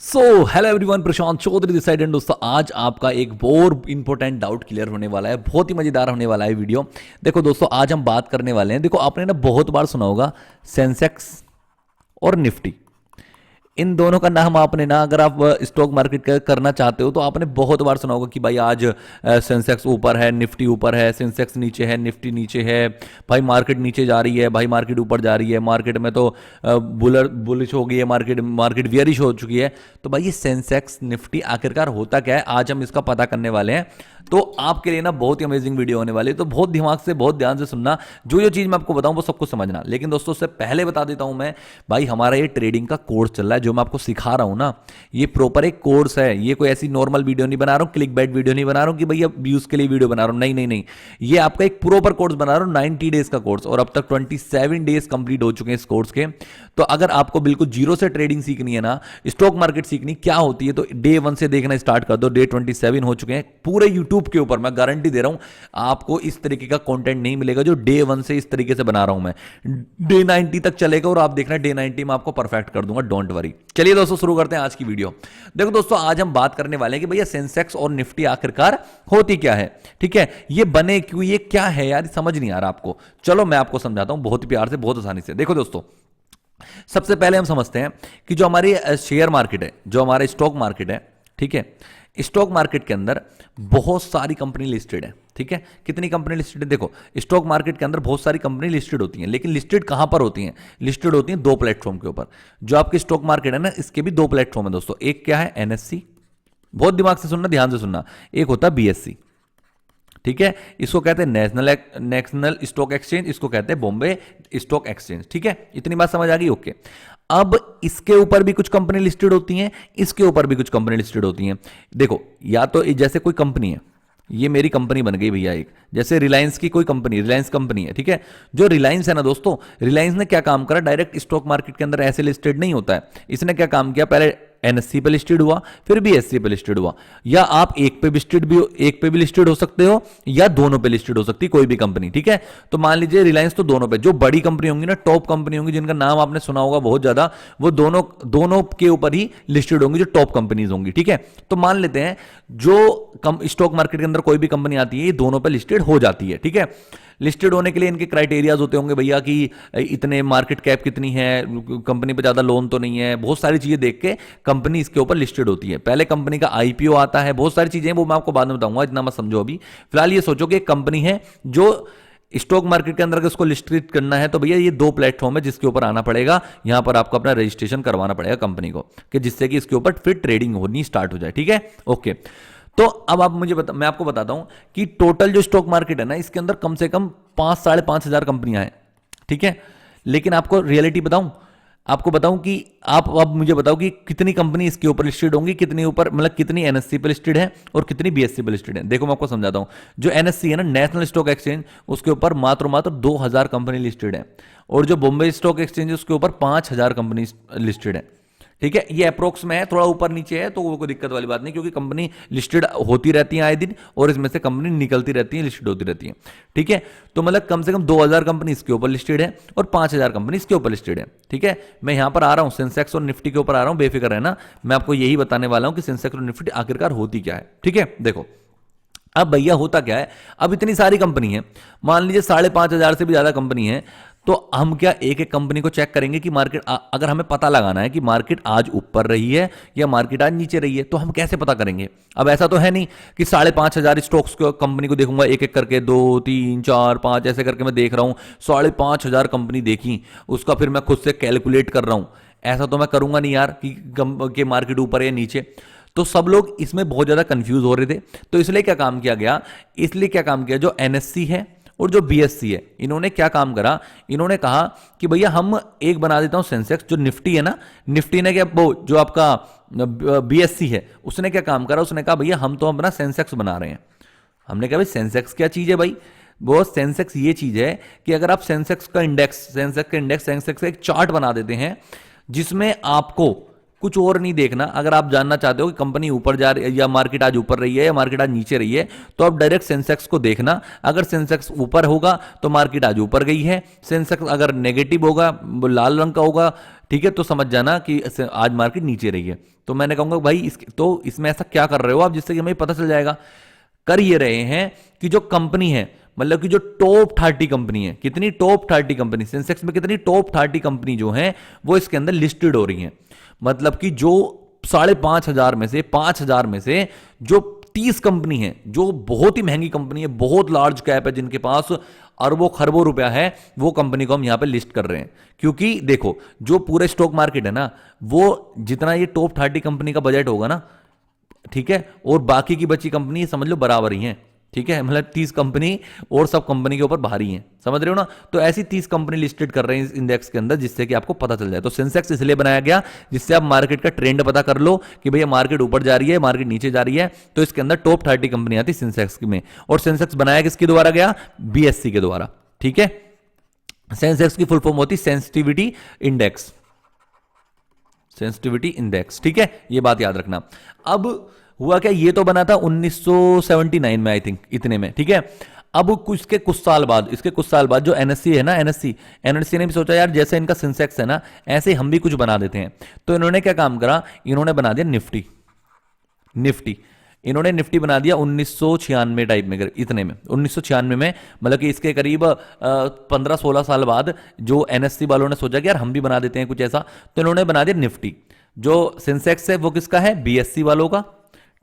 So hello everyone, Prashant Chaudhary this side. And दोस्तों, आज आपका एक और इंपॉर्टेंट डाउट क्लियर होने वाला है। बहुत ही मजेदार होने वाला है वीडियो। देखो दोस्तों, आज हम बात करने वाले हैं। देखो, आपने ना बहुत बार सुना होगा सेंसेक्स और निफ्टी। इन दोनों का नाम आपने ना, अगर आप स्टॉक मार्केट का करना चाहते हो तो आपने बहुत बार सुना होगा कि भाई आज सेंसेक्स ऊपर है, निफ्टी ऊपर है, सेंसेक्स नीचे है, निफ्टी नीचे है, भाई मार्केट नीचे जा रही है, भाई मार्केट ऊपर जा रही है, मार्केट में तो बुलिश हो गई है, मार्केट मार्केट वियरिश हो चुकी है। तो भाई ये सेंसेक्स निफ्टी आखिरकार होता क्या है, आज हम इसका पता करने वाले हैं। तो आपके लिए ना बहुत ही अमेजिंग वीडियो होने वाली है, तो बहुत दिमाग से बहुत ध्यान से सुनना। जो चीज़ मैं आपको बताऊं वो सब कुछ समझना। लेकिन दोस्तों, उससे पहले बता देता हूं मैं, भाई हमारा ये ट्रेडिंग का कोर्स चल रहा है। जो मैं आपको सिखा रहा हूं ना, ये प्रॉपर एक कोर्स है। ये कोई ऐसी नॉर्मल वीडियो नहीं बना रहा हूं, क्लिक बैट वीडियो नहीं बना रहा हूं कि भैया व्यूज के लिए वीडियो बना रहा हूं। नहीं नहीं नहीं, ये आपका एक प्रॉपर कोर्स बना रहा हूं, 90 डेज का कोर्स। और अब तक 27 डेज कंप्लीट हो चुके हैं इस कोर्स के। तो अगर आपको बिल्कुल जीरो से ट्रेडिंग सीखनी है ना, स्टॉक मार्केट सीखनी क्या होती है, तो डे 1 से देखना स्टार्ट कर दो। डे 27 हो चुके हैं पूरे यूट्यूब के ऊपर। मैं गारंटी दे रहा हूं, आपको इस तरीके का कंटेंट नहीं मिलेगा जो डे 1 से इस तरीके से बना रहा हूं मैं। डे 90 तक चलेगा और आप देखना डे 90 में आपको परफेक्ट कर दूंगा, डोंट वरी। चलिए दोस्तों, शुरू करते हैं आज की वीडियो। देखो दोस्तों, आज हम बात करने वाले हैं कि भैया सेंसेक्स और निफ्टी आखिरकार होती क्या है। ठीक है, ये बने क्यों, ये क्या है यार, समझ नहीं आ रहा आपको। चलो मैं आपको समझाता हूं बहुत प्यार से, बहुत आसानी से। देखो दोस्तों, सबसे पहले हम समझते हैं कि जो हमारी शेयर मार्केट है, जो हमारा स्टॉक मार्केट है, ठीक है, स्टॉक मार्केट के अंदर बहुत सारी कंपनी लिस्टेड है। ठीक है, कितनी कंपनी लिस्टेड है? देखो, स्टॉक मार्केट के अंदर बहुत सारी कंपनी लिस्टेड होती हैं, लेकिन लिस्टेड कहां पर होती हैं? लिस्टेड होती हैं दो प्लेटफॉर्म के ऊपर। जो आपकी स्टॉक मार्केट है ना, इसके भी दो प्लेटफॉर्म है दोस्तों। एक क्या है? एनएससी। बहुत दिमाग से सुनना, ध्यान से सुनना। एक होता है बीएससी। ठीक है, इसको कहते हैं नेशनल स्टॉक एक्सचेंज, इसको कहते हैं बॉम्बे स्टॉक एक्सचेंज। ठीक है, इतनी बात समझ आ गई? ओके। अब इसके ऊपर भी कुछ कंपनी लिस्टेड होती हैं, इसके ऊपर भी कुछ कंपनी लिस्टेड होती हैं। देखो, या तो जैसे कोई कंपनी है, ये मेरी कंपनी बन गई भैया एक, जैसे रिलायंस की कोई कंपनी, रिलायंस कंपनी है। ठीक है, जो रिलायंस है ना दोस्तों, रिलायंस ने क्या काम करा, डायरेक्ट स्टॉक मार्केट के अंदर ऐसे लिस्टेड नहीं होता है। इसने क्या काम किया, पहले एनएससी पे लिस्टेड हुआ, फिर बीएससी पे लिस्टेड हुआ। या आप एक पे भी लिस्टेड हो सकते हो, या दोनों पे लिस्टेड हो सकती है कोई भी कंपनी। ठीक है, तो मान लीजिए रिलायंस तो दोनों पे, जो बड़ी कंपनी होंगी ना, टॉप कंपनी होंगी, जिनका नाम आपने सुना होगा बहुत ज्यादा, वो दोनों दोनों के ऊपर ही लिस्टेड होंगी, जो टॉप कंपनीज होंगी। ठीक है, तो मान लेते हैं जो स्टॉक मार्केट के अंदर कोई भी कंपनी आती है, ये दोनों पे लिस्टेड हो जाती है। ठीक है, लिस्टेड होने के लिए इनके क्राइटेरियाज होते होंगे भैया कि इतने मार्केट कैप कितनी है, कंपनी पे ज्यादा लोन तो नहीं है, बहुत सारी चीजें देख के कंपनी इसके ऊपर लिस्टेड होती है। पहले कंपनी का आईपीओ आता है, बहुत सारी चीजें, वो मैं आपको बाद में बताऊंगा, इतना मत समझो अभी। फिलहाल ये सोचो कि एक कंपनी है जो स्टॉक मार्केट के अंदर अगर उसको लिस्टेड करना है, तो भैया ये दो प्लेटफॉर्म है जिसके ऊपर आना पड़ेगा। यहां पर आपको अपना रजिस्ट्रेशन करवाना पड़ेगा कंपनी को, कि जिससे कि इसके ऊपर फिर ट्रेडिंग होनी स्टार्ट हो जाए। ठीक है, ओके। तो अब आप मुझे मैं आपको बताता हूं कि टोटल जो स्टॉक मार्केट है ना, इसके अंदर कम से कम 5-5.5 हजार कंपनियां हैं। ठीक है, लेकिन आपको रियलिटी बताऊं, आपको बताऊं कि आप अब मुझे बताओ कि कितनी कंपनी इसके ऊपर लिस्टेड होंगी, कितनी ऊपर, मतलब कितनी एनएससी पे लिस्टेड है और कितनी बीएससी पे लिस्टेड है। देखो मैं आपको समझाता हूं। जो एनएससी है ना, नेशनल स्टॉक एक्सचेंज, उसके ऊपर मात्र 2000 कंपनी लिस्टेड है। और जो बॉम्बे स्टॉक एक्सचेंज है, उसके ऊपर 5000 कंपनी लिस्टेड है। ठीक है, ये अप्रोक्स में है, थोड़ा ऊपर नीचे है, तो वो कोई दिक्कत वाली बात नहीं, क्योंकि कंपनी लिस्टेड होती रहती है आए दिन, और इसमें से कंपनी निकलती रहती है, लिस्टेड होती रहती है। ठीक है, तो मतलब कम से कम 2000 कंपनी इसके ऊपर लिस्टेड है और 5000 कंपनी इसके ऊपर लिस्टेड है। ठीक है, मैं यहां पर आ रहा हूं सेंसेक्स और निफ्टी के ऊपर आ रहा हूं, बेफिक्र है ना। मैं आपको यही बताने वाला हूं कि सेंसेक्स और निफ्टी आखिरकार होती क्या है। ठीक है, देखो अब भैया होता क्या है, अब इतनी सारी कंपनी है, मान लीजिए 5,500 से भी ज्यादा कंपनी है। तो हम क्या एक एक कंपनी को चेक करेंगे कि मार्केट, अगर हमें पता लगाना है कि मार्केट आज ऊपर रही है या मार्केट आज नीचे रही है, तो हम कैसे पता करेंगे? अब ऐसा तो है नहीं कि 5,500 स्टॉक्स को कंपनी को देखूंगा एक एक करके, 2, 3, 4, 5 ऐसे करके मैं देख रहा हूं। 5,500 कंपनी देखी, उसका फिर मैं खुद से कैलकुलेट कर रहा हूं। ऐसा तो मैं करूंगा नहीं यार कि मार्केट ऊपर या नीचे। तो सब लोग इसमें बहुत ज्यादा कंफ्यूज हो रहे थे। तो इसलिए क्या काम किया गया, जो एनएससी है और जो बीएससी है, इन्होंने क्या काम करा, इन्होंने कहा कि भैया हम एक बना देता हूं सेंसेक्स। जो निफ्टी है ना, निफ्टी ने क्या, वो जो आपका बीएससी है, उसने क्या काम करा, उसने कहा भैया हम तो अपना सेंसेक्स बना रहे हैं। हमने कहा भाई सेंसेक्स क्या चीज है भाई? वो सेंसेक्स ये चीज है कि अगर आप सेंसेक्स का इंडेक्स, सेंसेक्स का एक चार्ट बना देते हैं, जिसमें आपको कुछ और नहीं देखना। अगर आप जानना चाहते हो कि कंपनी ऊपर जा रही है या मार्केट आज ऊपर रही है या मार्केट आज नीचे रही है, तो आप डायरेक्ट सेंसेक्स को देखना। अगर सेंसेक्स ऊपर होगा तो मार्केट आज ऊपर गई है, सेंसेक्स अगर नेगेटिव होगा, वो लाल रंग का होगा, ठीक है, तो समझ जाना कि आज मार्केट नीचे रही है। तो मैंने कहूंगा भाई तो इसमें ऐसा क्या कर रहे हो आप जिससे कि हमें पता चल जाएगा। कर ये रहे हैं कि जो कंपनी है, मतलब कि जो टॉप 30 कंपनी है, कितनी टॉप 30 कंपनी, सेंसेक्स में कितनी टॉप 30 कंपनी जो है वो इसके अंदर लिस्टेड हो रही हैं। मतलब कि जो 5,500 में से 5,000 में से जो 30 कंपनी है, जो बहुत ही महंगी कंपनी है, बहुत लार्ज कैप है, जिनके पास अरबों खरबों रुपया है, वो कंपनी को हम यहां पे लिस्ट कर रहे हैं। क्योंकि देखो जो पूरे स्टॉक मार्केट है ना, वो जितना ये टॉप 30 कंपनी का बजट होगा ना, ठीक है, और बाकी की बची कंपनी समझ लो बराबर ही हैं, ठीक है, मतलब 30 कंपनी और सब कंपनी के ऊपर भारी हैं, समझ रहे हो ना। तो ऐसी 30 कंपनी लिस्टेड कर रहे हैं इस इंडेक्स के अंदर, जिससे कि आपको पता चल जाए। तो सेंसेक्स इसलिए बनाया गया जिससे आप मार्केट का ट्रेंड पता कर लो कि भैया मार्केट ऊपर जा रही है, मार्केट नीचे जा रही है, तो इसके अंदर टॉप 30 कंपनी आती सेंसेक्स में। और सेंसेक्स बनाया किसके द्वारा गया? बीएससी के द्वारा, ठीक है। सेंसेक्स की फुल फॉर्म होती सेंसिटिविटी इंडेक्स, सेंसिटिविटी इंडेक्स, ठीक है, ये बात याद रखना। अब हुआ क्या, ये तो बना था 1979 में, आई थिंक इतने में, ठीक है। अब कुछ साल बाद, इसके कुछ साल बाद जो एनएससी है ना, एनएससी ने भी सोचा यार जैसे इनका सेंसेक्स है ना, ऐसे हम भी कुछ बना देते हैं। तो इन्होंने क्या काम करा, इन्होंने बना दिया निफ्टी। इन्होंने निफ्टी बना दिया 1996 टाइप में, इतने में 1996 में, मतलब कि इसके करीब 15-16 साल बाद जो एनएससी वालों ने सोचा कि यार हम भी बना देते हैं कुछ ऐसा, तो इन्होंने बना दिया निफ्टी। जो सेंसेक्स है वो किसका है? बीएससी वालों का,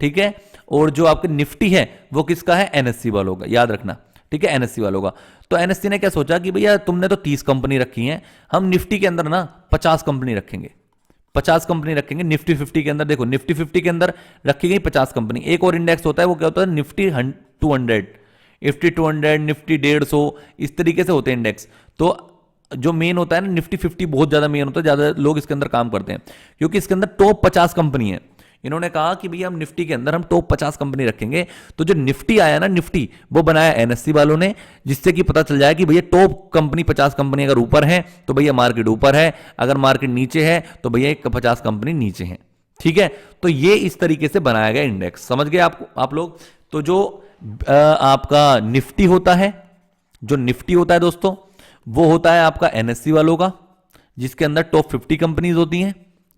ठीक है। और जो आपके निफ्टी है वो किसका है? एनएससी वालों का, याद रखना, ठीक है, एनएससी वालों का। तो एनएससी ने क्या सोचा कि भैया तुमने तो 30 कंपनी रखी हैं, हम निफ्टी के अंदर ना 50 कंपनी रखेंगे, 50 कंपनी रखेंगे निफ्टी 50 के अंदर। देखो निफ्टी 50 के अंदर रखी गई 50 कंपनी। एक और इंडेक्स होता है, वो क्या होता है? निफ्टी 200, निफ्टी 200, निफ्टी 150, इस तरीके से होते हैं इंडेक्स। तो जो मेन होता है ना निफ्टी 50 बहुत ज्यादा मेन होता है, ज्यादा लोग इसके अंदर काम करते हैं क्योंकि इसके अंदर टॉप 50 कंपनी है। इन्होंने कहा कि भैया हम निफ्टी के अंदर हम टॉप 50 कंपनी रखेंगे। तो जो निफ्टी आया ना, निफ्टी वो बनाया एनएससी वालों ने, जिससे कि पता चल जाए कि भैया टॉप कंपनी 50 कंपनी अगर ऊपर है तो भैया मार्केट ऊपर है, अगर मार्केट नीचे है तो भैया 50 कंपनी नीचे है, ठीक है। तो ये इस तरीके से बनाया गया इंडेक्स, समझ गए आप लोग। तो जो आपका निफ्टी होता है, जो निफ्टी होता है दोस्तों, वो होता है आपका एनएससी वालों का, जिसके अंदर टॉप 50 कंपनीज होती हैं,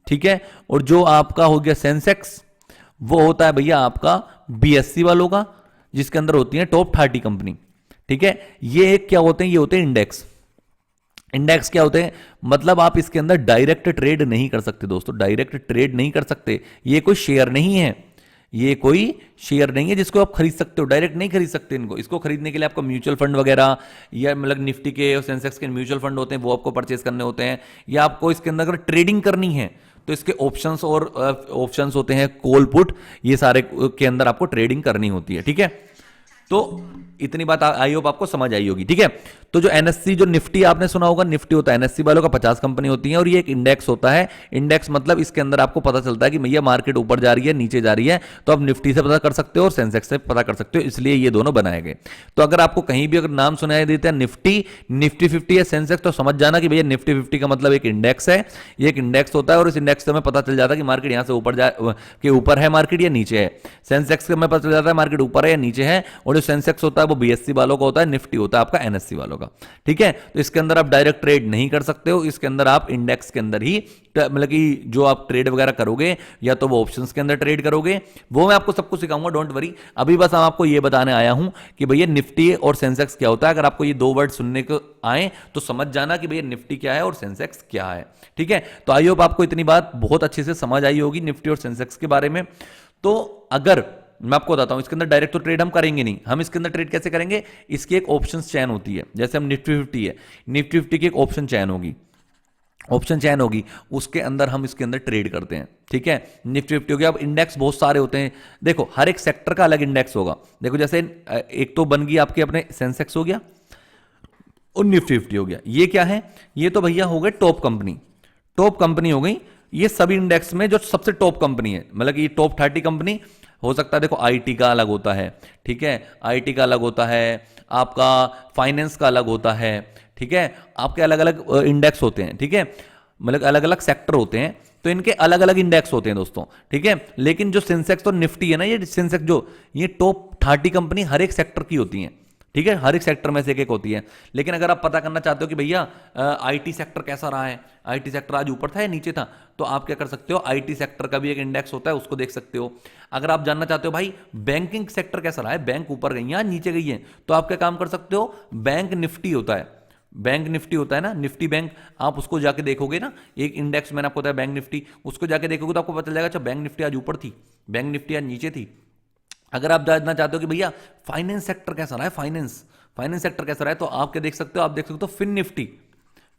ठीक है। और जो आपका हो गया सेंसेक्स, वो होता है भैया आपका बीएससी वालों का, जिसके अंदर होती है टॉप 30 कंपनी, ठीक है। ये क्या होते हैं? ये होते हैं इंडेक्स। इंडेक्स क्या होते हैं? मतलब आप इसके अंदर डायरेक्ट ट्रेड नहीं कर सकते दोस्तों, डायरेक्ट ट्रेड नहीं कर सकते। ये कोई शेयर नहीं है, ये कोई शेयर नहीं है जिसको आप खरीद सकते हो, डायरेक्ट नहीं खरीद सकते इनको। इसको खरीदने के लिए आपको म्यूचुअल फंड वगैरह, या मतलब निफ्टी के और सेंसेक्स के म्यूचुअल फंड होते हैं, वो आपको परचेज करने होते हैं। या आपको इसके अंदर अगर ट्रेडिंग करनी है तो इसके ऑप्शंस और ऑप्शंस होते हैं, कॉल पुट, ये सारे के अंदर आपको ट्रेडिंग करनी होती है, ठीक है। तो इतनी बात आई होप आपको समझ आई होगी, ठीक है। तो जो एनएससी, जो निफ्टी आपने सुना होगा, निफ्टी होता है एनएससी वालों का, 50 कंपनी होती है, और ये एक इंडेक्स होता है। इंडेक्स मतलब इसके अंदर आपको पता चलता है कि भैया मार्केट ऊपर जा रही है, नीचे जा रही है, तो आप निफ्टी से पता कर सकते हो और सेंसेक्स से पता कर सकते हो, इसलिए ये दोनों बनाए गए। तो अगर आपको कहीं भी अगर नाम सुनाई देते हैं निफ्टी, निफ्टी 50 या सेंसेक्स, तो समझ जाना कि भैया निफ्टी 50 का मतलब एक इंडेक्स है, ये एक इंडेक्स होता है, और इस इंडेक्स से हमें पता चल जाता है कि मार्केट यहां से ऊपर जा के ऊपर है मार्केट या नीचे है। सेंसेक्स से हमें पता चल जाता है मार्केट ऊपर है या नीचे है, और जो सेंसेक्स होता है वो बीएससी वालों का होता है, निफ्टी होता है आपका एनएससी वालों का, ठीक है। तो इसके अंदर आप डायरेक्ट ट्रेड नहीं कर सकते हो, इसके अंदर आप इंडेक्स के अंदर ही, मतलब कि जो आप ट्रेड वगैरह करोगे या तो वो ऑप्शंस के अंदर ट्रेड करोगे, वो मैं आपको सब कुछ सिखाऊंगा, डोंट वरी। अभी बस हम आपको ये बताने आया हूं कि भैया निफ्टी और सेंसेक्स क्या होता है। अगर आपको ये दो वर्ड सुनने को आए तो समझ जाना कि भैया निफ्टी क्या है और सेंसेक्स क्या है, ठीक है। तो आई होप आपको इतनी बात बहुत अच्छे से समझ आई होगी निफ्टी और सेंसेक्स के बारे में। तो अगर मैं आपको बताता हूं, इसके अंदर डायरेक्ट तो ट्रेड हम करेंगे नहीं, हम इसके अंदर ट्रेड कैसे करेंगे? इसकी एक ऑप्शन चैन होती है, जैसे हम निफ्टी 50 है, निफ्टी 50 की एक ऑप्शन चैन होगी, उसके अंदर हम इसके अंदर ट्रेड करते हैं, ठीक है। निफ्टी 50 हो गया। अब इंडेक्स बहुत सारे होते हैं, देखो हर एक सेक्टर का अलग इंडेक्स होगा। देखो जैसे एक तो बन गई आपके अपने सेंसेक्स हो गया और निफ्टी 50 हो गया। ये क्या है? ये तो भैया हो गए टॉप कंपनी हो गई। ये सभी इंडेक्स में जो सबसे टॉप कंपनी है, मतलब कि टॉप 30 कंपनी हो सकता है। देखो आईटी का अलग होता है, ठीक है, आईटी का अलग होता है, आपका फाइनेंस का अलग होता है, ठीक है, आपके अलग अलग इंडेक्स होते हैं, ठीक है, मतलब अलग अलग सेक्टर होते हैं। तो इनके अलग अलग इंडेक्स होते हैं दोस्तों, ठीक है। लेकिन जो सेंसेक्स और निफ्टी है ना, ये सेंसेक्स जो ये टॉप 30 कंपनी हर एक सेक्टर की होती हैं, ठीक है, हर एक सेक्टर में से एक एक होती है। लेकिन अगर आप पता करना चाहते हो कि भैया आईटी सेक्टर कैसा रहा है, आईटी सेक्टर आज ऊपर था या नीचे था, तो आप क्या कर सकते हो, आईटी सेक्टर का भी एक इंडेक्स होता है, उसको देख सकते हो। अगर आप जानना चाहते हो भाई बैंकिंग सेक्टर कैसा रहा है, बैंक ऊपर गई है नीचे गई है, तो आप क्या काम कर सकते हो, बैंक निफ्टी होता है, बैंक निफ्टी होता है ना, निफ्टी बैंक, आप उसको जाके देखोगे ना, एक इंडेक्स मैंने आपको बताया बैंक निफ्टी, उसको जाके देखोगे तो आपको पता चल जाएगा अच्छा बैंक निफ्टी आज ऊपर थी, बैंक निफ्टी आज नीचे थी। अगर आप जानना चाहते हो कि भैया फाइनेंस सेक्टर कैसा रहा है, फाइनेंस फाइनेंस सेक्टर कैसा रहा है, तो आप क्या देख सकते हो, आप देख सकते हो fin Nifty,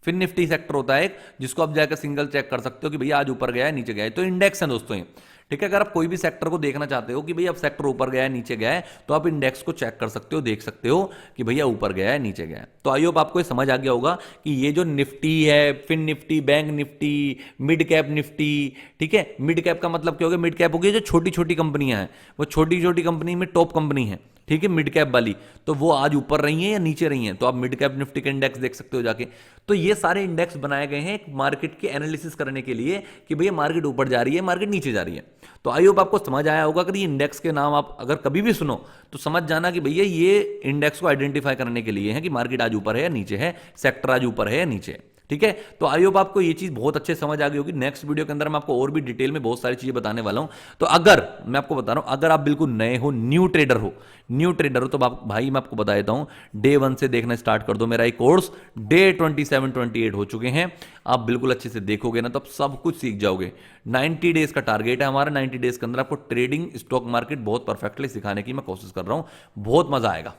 fin Nifty sector होता है एक, जिसको आप जाकर सिंगल चेक कर सकते हो कि भैया आज ऊपर गया है नीचे गया है, तो इंडेक्स है दोस्तों ये, ठीक है। अगर आप कोई भी सेक्टर को देखना चाहते हो कि भैया अब सेक्टर ऊपर गया है नीचे गया है, तो आप इंडेक्स को चेक कर सकते हो, देख सकते हो कि भैया ऊपर गया है नीचे गया है। तो आई होप आपको ये समझ आ गया होगा कि ये जो निफ्टी है, fin Nifty, bank Nifty, mid cap Nifty, ठीक है, मिड कैप का मतलब क्या हो गया, मिड कैप हो गई जो छोटी छोटी कंपनियां हैं, वो छोटी छोटी कंपनी में टॉप कंपनी है, ठीक है, मिड कैप वाली, तो वो आज ऊपर रही हैं या नीचे रही हैं, तो आप मिड कैप निफ्टी के इंडेक्स देख सकते हो जाके। तो ये सारे इंडेक्स बनाए गए हैं एक मार्केट के एनालिसिस करने के लिए कि भैया मार्केट ऊपर जा रही है, मार्केट नीचे जा रही है। तो आई होप आपको समझ आया होगा। अगर ये इंडेक्स के नाम आप अगर कभी भी सुनो तो समझ जाना कि भैया ये इंडेक्स को आइडेंटिफाई करने के लिए है कि मार्केट आज ऊपर है या नीचे है, सेक्टर आज ऊपर है या नीचे है, ठीक है। तो आई होप आपको ये चीज बहुत अच्छे समझ आ गई होगी। नेक्स्ट वीडियो के अंदर मैं आपको और भी डिटेल में बहुत सारी चीजें बताने वाला हूं। तो अगर मैं आपको बता रहा हूं, अगर आप बिल्कुल नए हो, न्यू ट्रेडर हो, तो भाई मैं आपको बता देता हूं, डे 1 से देखना स्टार्ट कर दो। मेरा एक कोर्स डे 27 28 हो चुके हैं, आप बिल्कुल अच्छे से देखोगे ना तो आप सब कुछ सीख जाओगे। 90 डेज का टारगेट है हमारा, 90 डेज के अंदर आपको ट्रेडिंग, स्टॉक मार्केट बहुत परफेक्टली सिखाने की मैं कोशिश कर रहा हूं, बहुत मजा आएगा।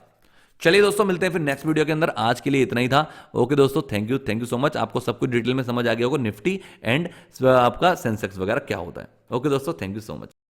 चलिए दोस्तों, मिलते हैं फिर नेक्स्ट वीडियो के अंदर। आज के लिए इतना ही था। ओके दोस्तों, थैंक यू सो मच। आपको सब कुछ डिटेल में समझ आ गया होगा, निफ्टी एंड आपका सेंसेक्स वगैरह क्या होता है। ओके दोस्तों, थैंक यू सो मच।